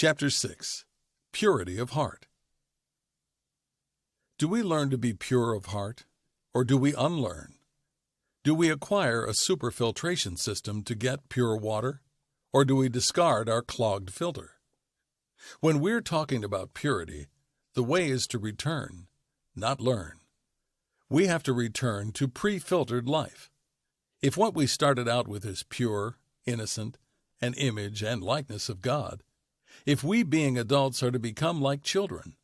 Chapter 6. Purity of Heart. Do we learn to be pure of heart, or do we unlearn? Do we acquire a superfiltration system to get pure water, or do we discard our clogged filter? When we're talking about purity, the way is to return, not learn. We have to return to pre-filtered life. If what we started out with is pure, innocent, an image and likeness of God, if we being adults are to become like children,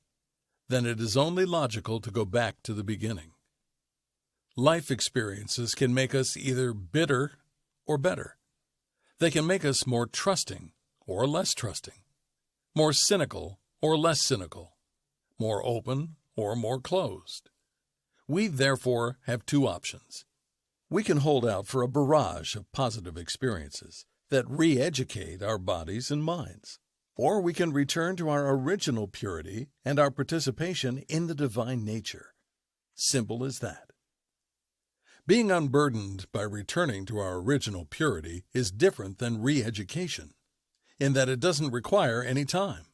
then it is only logical to go back to the beginning. Life experiences can make us either bitter or better. They can make us more trusting or less trusting, more cynical or less cynical, more open or more closed. We therefore have two options. We can hold out for a barrage of positive experiences that re-educate our bodies and minds, or we can return to our original purity and our participation in the divine nature. Simple as that. Being unburdened by returning to our original purity is different than re-education, in that it doesn't require any time.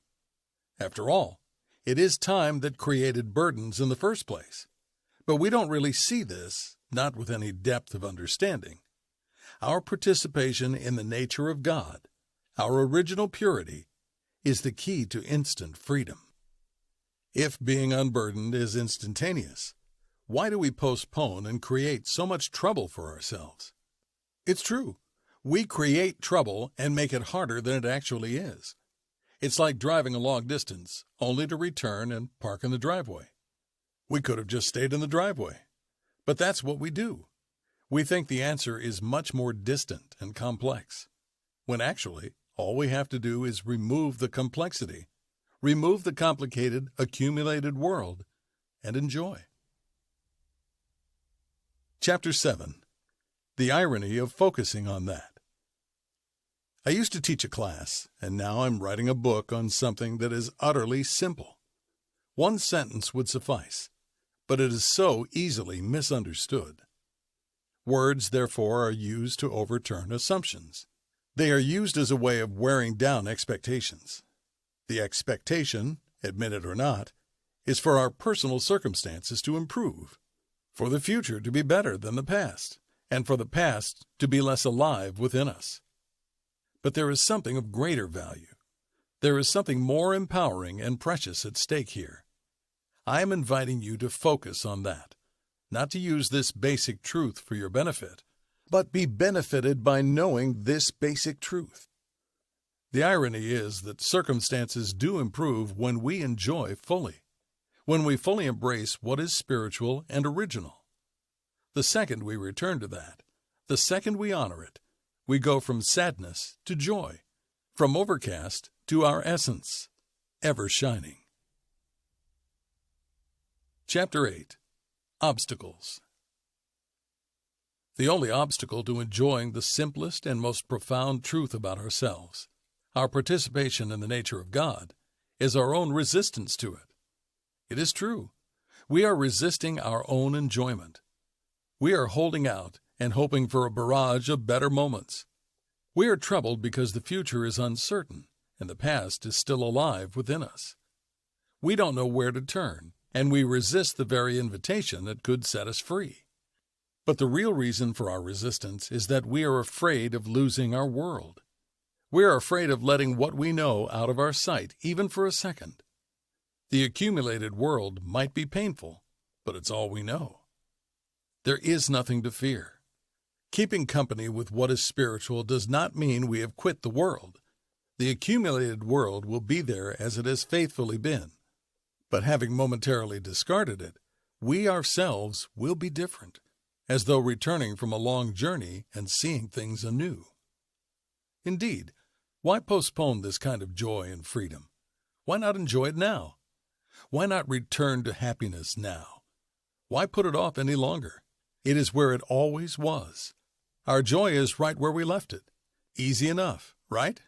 After all, it is time that created burdens in the first place. But we don't really see this, not with any depth of understanding. Our participation in the nature of God, our original purity, is the key to instant freedom. If being unburdened is instantaneous, why do we postpone and create so much trouble for ourselves? It's true. We create trouble and make it harder than it actually is. It's like driving a long distance, only to return and park in the driveway. We could have just stayed in the driveway. But that's what we do. We think the answer is much more distant and complex, when actually all we have to do is remove the complexity, remove the complicated, accumulated world, and enjoy. Chapter 7. The Irony of Focusing on That. I used to teach a class, and now I'm writing a book on something that is utterly simple. One sentence would suffice, but it is so easily misunderstood. Words, therefore, are used to overturn assumptions. They are used as a way of wearing down expectations. The expectation, admit it or not, is for our personal circumstances to improve, for the future to be better than the past, and for the past to be less alive within us. But there is something of greater value. There is something more empowering and precious at stake here. I am inviting you to focus on that, not to use this basic truth for your benefit, but be benefited by knowing this basic truth. The irony is that circumstances do improve when we enjoy fully, when we fully embrace what is spiritual and original. The second we return to that, the second we honor it, we go from sadness to joy, from overcast to our essence, ever shining. Chapter 8. Obstacles. The only obstacle to enjoying the simplest and most profound truth about ourselves, our participation in the nature of God, is our own resistance to it. It is true. We are resisting our own enjoyment. We are holding out and hoping for a barrage of better moments. We are troubled because the future is uncertain and the past is still alive within us. We don't know where to turn, and we resist the very invitation that could set us free. But the real reason for our resistance is that we are afraid of losing our world. We are afraid of letting what we know out of our sight, even for a second. The accumulated world might be painful, but it's all we know. There is nothing to fear. Keeping company with what is spiritual does not mean we have quit the world. The accumulated world will be there as it has faithfully been. But having momentarily discarded it, we ourselves will be different, as though returning from a long journey and seeing things anew. Indeed, why postpone this kind of joy and freedom? Why not enjoy it now? Why not return to happiness now? Why put it off any longer? It is where it always was. Our joy is right where we left it. Easy enough, right?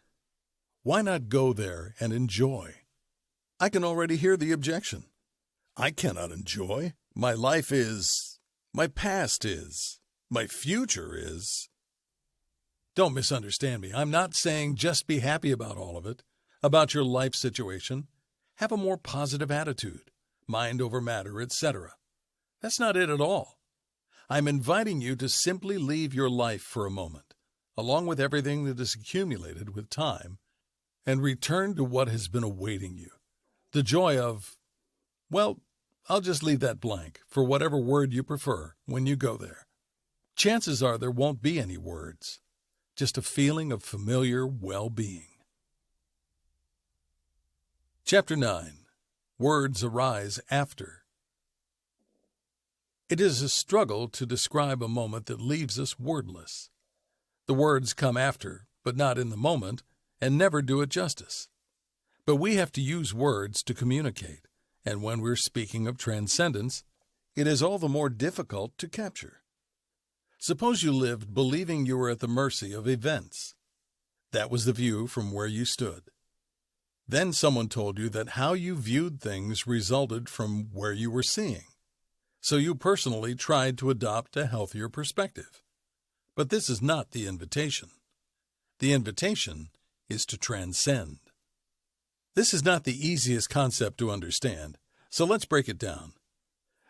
Why not go there and enjoy? I can already hear the objection. I cannot enjoy. My life is, my past is, my future is. Don't misunderstand me. I'm not saying just be happy about all of it. about your life situation, have a more positive attitude, mind over matter, etc. That's not it at all. I'm inviting you to simply leave your life for a moment, along with everything that is accumulated with time, and return to what has been awaiting you. The joy of, well, I'll just leave that blank for whatever word you prefer when you go there. Chances are there won't be any words, just a feeling of familiar well-being. Chapter 9. Words arise after. It is a struggle to describe a moment that leaves us wordless. The words come after, but not in the moment, and never do it justice. But we have to use words to communicate, and when we're speaking of transcendence, it is all the more difficult to capture. Suppose you lived believing you were at the mercy of events. That was the view from where you stood. Then someone told you that how you viewed things resulted from where you were seeing. So you personally tried to adopt a healthier perspective. But this is not the invitation. The invitation is to transcend. This is not the easiest concept to understand, so let's break it down.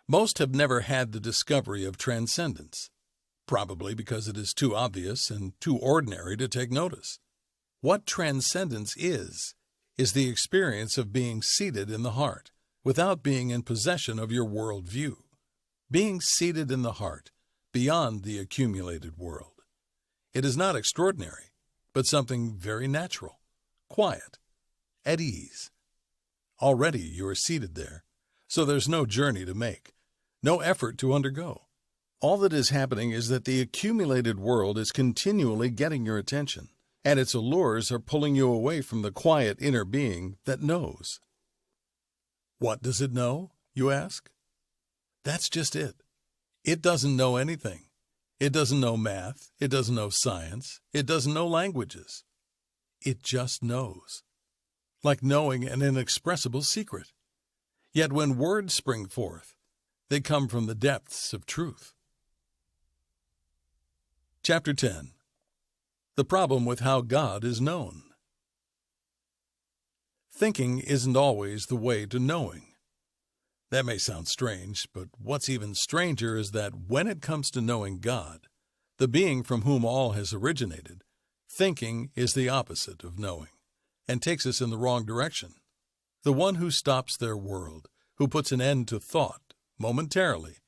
Most have never had the discovery of transcendence, probably because it is too obvious and too ordinary to take notice. What transcendence is the experience of being seated in the heart, without being in possession of your world view. Being seated in the heart, beyond the accumulated world. It is not extraordinary, but something very natural, quiet, at ease. Already you are seated there, so there's no journey to make, no effort to undergo. All that is happening is that the accumulated world is continually getting your attention, and its allures are pulling you away from the quiet inner being that knows. What does it know, you ask? That's just it. It doesn't know anything. It doesn't know math. It doesn't know science. It doesn't know languages. It just knows. Like knowing an inexpressible secret. Yet when words spring forth, they come from the depths of truth. Chapter 10. The problem with how God is known. Thinking isn't always the way to knowing. That may sound strange, but what's even stranger is that when it comes to knowing God, the being from whom all has originated, thinking is the opposite of knowing, and takes us in the wrong direction. The one who stops their world, who puts an end to thought momentarily,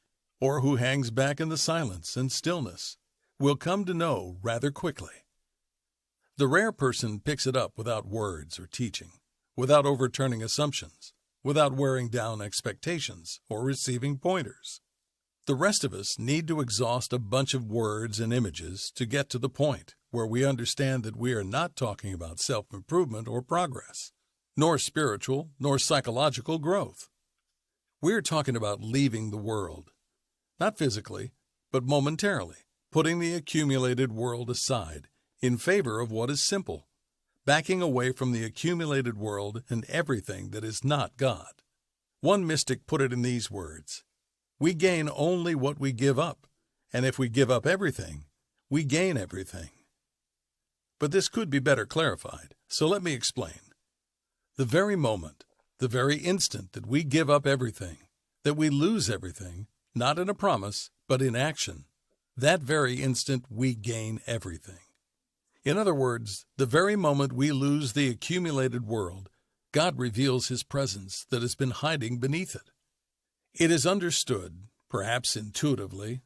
or who hangs back in the silence and stillness, will come to know rather quickly. The rare person picks it up without words or teaching, without overturning assumptions, without wearing down expectations or receiving pointers. The rest of us need to exhaust a bunch of words and images to get to the point where we understand that we are not talking about self-improvement or progress, nor spiritual nor psychological growth. We're talking about leaving the world, not physically, but momentarily, putting the accumulated world aside in favor of what is simple, backing away from the accumulated world and everything that is not God. One mystic put it in these words: we gain only what we give up, and if we give up everything, we gain everything. But this could be better clarified, so let me explain. The very moment, the very instant that we give up everything, that we lose everything, not in a promise, but in action, that very instant we gain everything. In other words, the very moment we lose the accumulated world, God reveals His presence that has been hiding beneath it. It is understood, perhaps intuitively,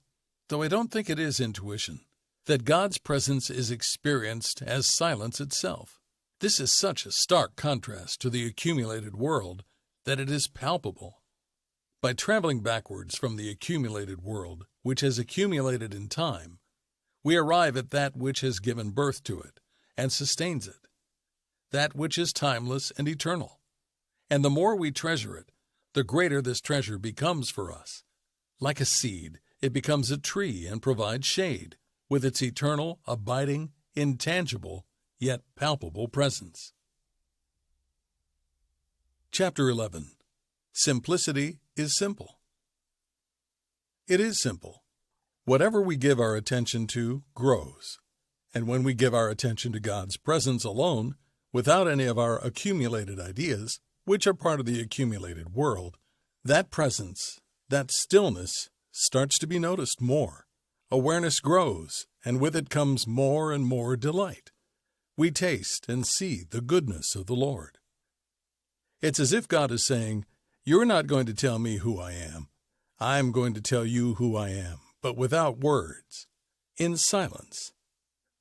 though I don't think it is intuition, that God's presence is experienced as silence itself. This is such a stark contrast to the accumulated world that it is palpable. By traveling backwards from the accumulated world, which has accumulated in time, we arrive at that which has given birth to it and sustains it, that which is timeless and eternal. And the more we treasure it, the greater this treasure becomes for us. Like a seed, it becomes a tree and provides shade, with its eternal, abiding, intangible, yet palpable presence. Chapter 11. Simplicity is simple. It is simple. Whatever we give our attention to grows, and when we give our attention to God's presence alone, Without any of our accumulated ideas, which are part of the accumulated world, that presence, that stillness, starts to be noticed more. Awareness grows, and with it comes more and more delight. We taste and see the goodness of the Lord. It's as if God is saying, "You're not going to tell me who I am. I'm going to tell you who I am, but without words, in silence."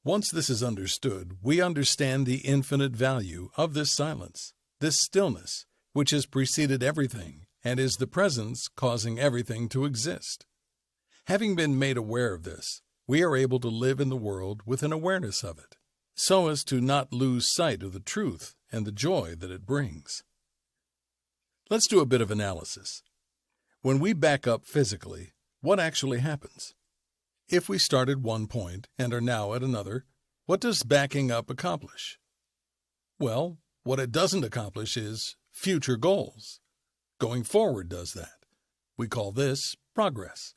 Once this is understood, we understand the infinite value of this silence, this stillness, which has preceded everything and is the presence causing everything to exist. Having been made aware of this, we are able to live in the world with an awareness of it, so as to not lose sight of the truth and the joy that it brings. Let's do a bit of analysis. When we back up physically, what actually happens? If we start at one point and are now at another, what does backing up accomplish? Well, what it doesn't accomplish is future goals. Going forward does that. We call this progress.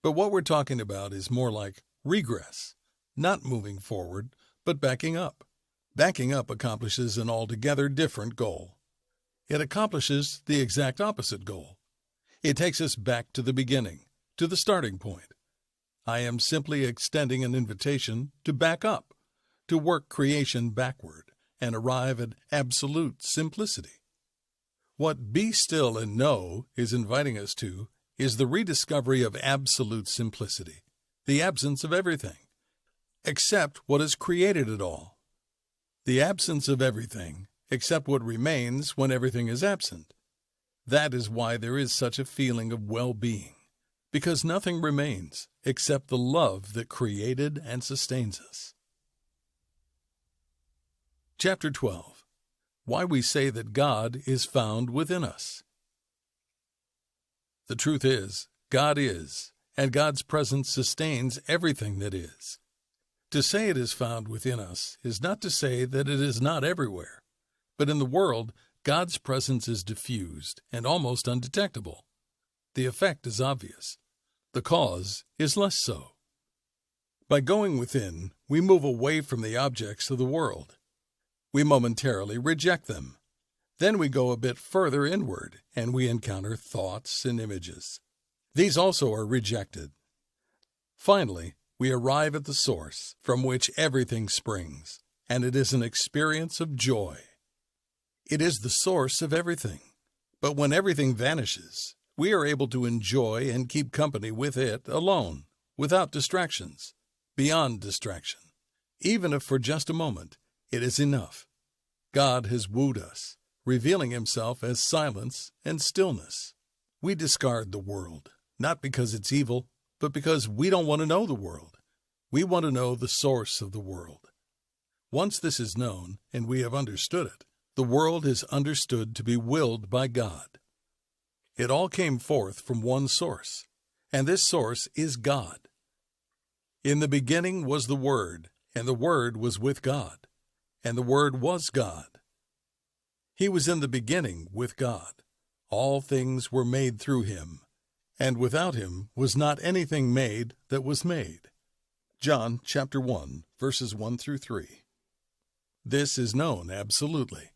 But what we're talking about is more like regress, not moving forward, but backing up. Backing up accomplishes an altogether different goal. It accomplishes the exact opposite goal. It takes us back to the beginning, to the starting point. I am simply extending an invitation to back up, to work creation backward, and arrive at absolute simplicity. What Be Still and Know is inviting us to is the rediscovery of absolute simplicity, the absence of everything, except what has created it all. The absence of everything, except what remains when everything is absent. That is why there is such a feeling of well-being, because nothing remains except the love that created and sustains us. Chapter 12. Why we say that God is found within us. The truth is, God is, and God's presence sustains everything that is. To say it is found within us is not to say that it is not everywhere. But in the world, God's presence is diffused and almost undetectable. The effect is obvious. The cause is less so. By going within, we move away from the objects of the world. We momentarily reject them. Then we go a bit further inward, and we encounter thoughts and images. These also are rejected. Finally, we arrive at the source from which everything springs, and it is an experience of joy. It is the source of everything. But when everything vanishes, we are able to enjoy and keep company with it alone, without distractions, beyond distraction. Even if for just a moment, it is enough. God has wooed us, revealing himself as silence and stillness. We discard the world, not because it's evil, but because we don't want to know the world. We want to know the source of the world. Once this is known, and we have understood it, the world is understood to be willed by God. It all came forth from one source, and this source is God. In the beginning was the Word, and the Word was with God, and the Word was God. He was in the beginning with God. All things were made through him, and without him was not anything made that was made. John chapter 1, verses 1 through 3. This is known absolutely.